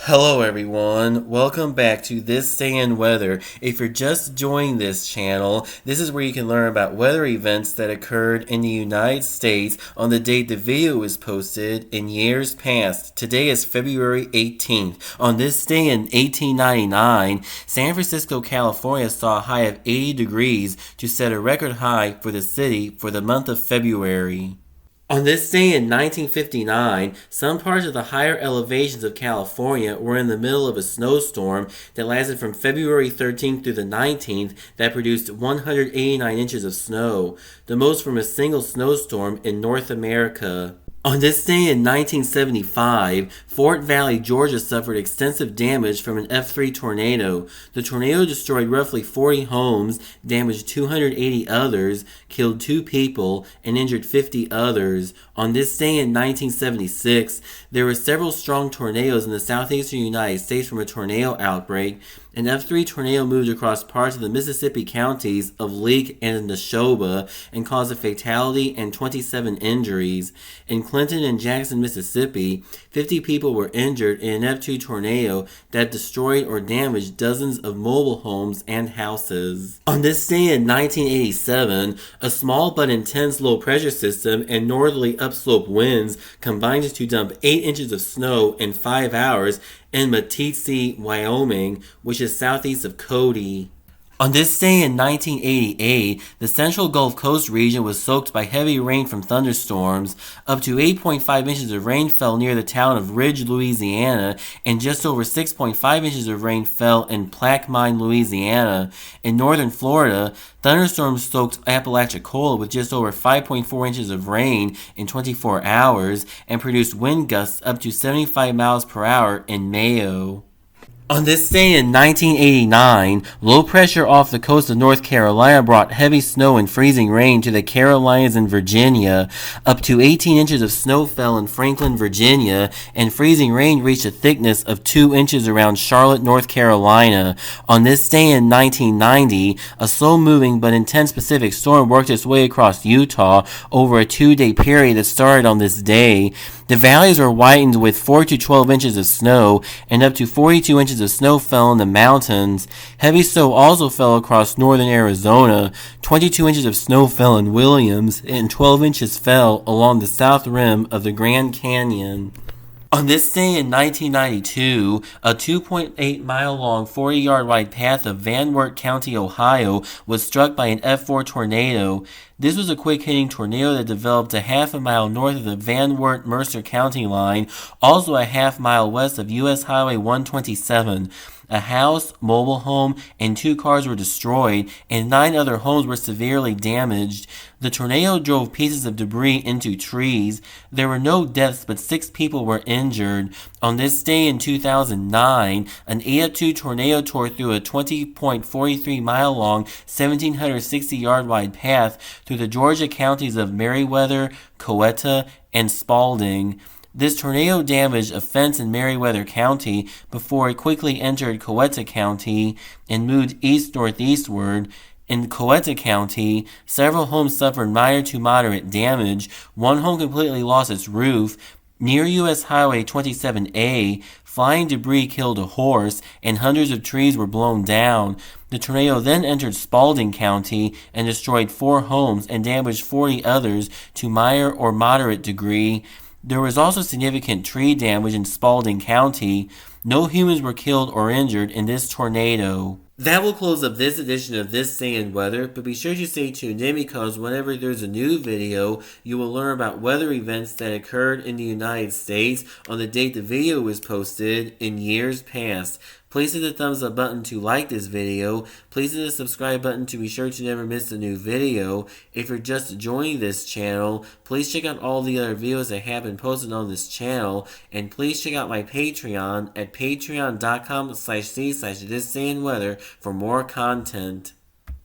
Hello everyone, welcome back to This Day in Weather. If you're just joining this channel, this is where you can learn about weather events that occurred in the United States on the date the video was posted in years past. Today is February 18th. On this day in 1899, San Francisco, California saw a high of 80 degrees to set a record high for the city for the month of February. On this day in 1959, some parts of the higher elevations of California were in the middle of a snowstorm that lasted from February 13th through the 19th that produced 189 inches of snow, the most from a single snowstorm in North America. On this day in 1975, Fort Valley, Georgia suffered extensive damage from an F3 tornado. The tornado destroyed roughly 40 homes, damaged 280 others, killed 2 people, and injured 50 others. On this day in 1976, there were several strong tornadoes in the southeastern United States from a tornado outbreak. An F3 tornado moved across parts of the Mississippi counties of Leake and Neshoba and caused a fatality and 27 injuries. In Clinton and Jackson, Mississippi, 50 people were injured in an F2 tornado that destroyed or damaged dozens of mobile homes and houses. On this day in 1987, a small but intense low-pressure system and northerly upslope winds combined to dump 8 inches of snow in 5 hours in Meeteetse, Wyoming, which is southeast of Cody. On this day in 1988, the central Gulf Coast region was soaked by heavy rain from thunderstorms. Up to 8.5 inches of rain fell near the town of Ridge, Louisiana, and just over 6.5 inches of rain fell in Plaquemine, Louisiana. In northern Florida, thunderstorms soaked Apalachicola with just over 5.4 inches of rain in 24 hours and produced wind gusts up to 75 miles per hour in Mayo. On this day in 1989, low pressure off the coast of North Carolina brought heavy snow and freezing rain to the Carolinas and Virginia. Up to 18 inches of snow fell in Franklin, Virginia, and freezing rain reached a thickness of 2 inches around Charlotte, North Carolina. On this day in 1990, a slow-moving but intense Pacific storm worked its way across Utah over a 2-day period that started on this day. The valleys were whitened with 4 to 12 inches of snow, and up to 42 inches of snow fell in the mountains. Heavy snow also fell across northern Arizona. 22 inches of snow fell in Williams, and 12 inches fell along the south rim of the Grand Canyon. On this day in 1992, a 2.8-mile-long, 40-yard-wide path of Van Wert County, Ohio, was struck by an F4 tornado. This was a quick-hitting tornado that developed a half a mile north of the Van Wert-Mercer County line, also a half mile west of U.S. Highway 127. A house, mobile home, and 2 cars were destroyed, and 9 other homes were severely damaged. The tornado drove pieces of debris into trees. There were no deaths, but 6 people were injured. On this day in 2009, an EF2 tornado tore through a 20.43-mile-long, 1,760-yard-wide path through the Georgia counties of Meriwether, Coweta, and Spalding. This tornado damaged a fence in Meriwether County before it quickly entered Coweta County and moved east-northeastward. In Coweta County, several homes suffered minor to moderate damage. One home completely lost its roof. Near U.S. Highway 27A, flying debris killed a horse, and hundreds of trees were blown down. The tornado then entered Spalding County and destroyed 4 homes and damaged 40 others to minor or moderate degree. There was also significant tree damage in Spalding County. No humans were killed or injured in this tornado. That will close up this edition of This Day in Weather, but be sure to stay tuned in because whenever there's a new video, you will learn about weather events that occurred in the United States on the date the video was posted in years past. Please hit the thumbs up button to like this video. Please hit the subscribe button to be sure to never miss a new video. If you're just joining this channel, please check out all the other videos that have been posted on this channel. And please check out my Patreon at patreon.com/c/thisdayinweather for more content.